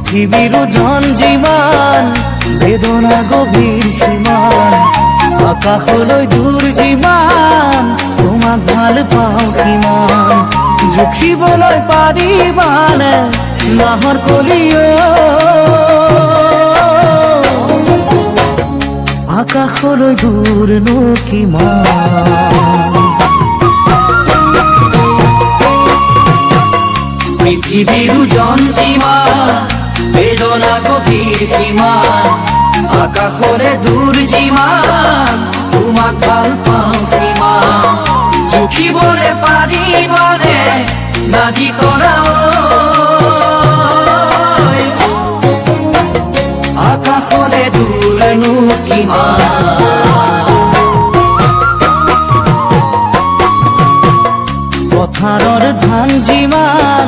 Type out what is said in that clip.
পৃথিবীৰ ওজন যিমান বেদনা গভীৰ সীমান আকাশলৈ দূৰ যিমান তোমাক ভাল পাওঁ কিমান জুখিবলৈ পাৰিবানে নাহৰ কলিও আকাশলৈ দূৰনো কিমান পৃথিবীৰ ওজন যিমান বেদনা গভীৰ সীমান আকাশলে দূৰ যিমান তোমাক ভাল পাওঁ কিমান জুখিবলৈ পাৰিবানে নাজি কৰা আকাশলে দূৰনো কিমান পথাৰৰ ধান যিমান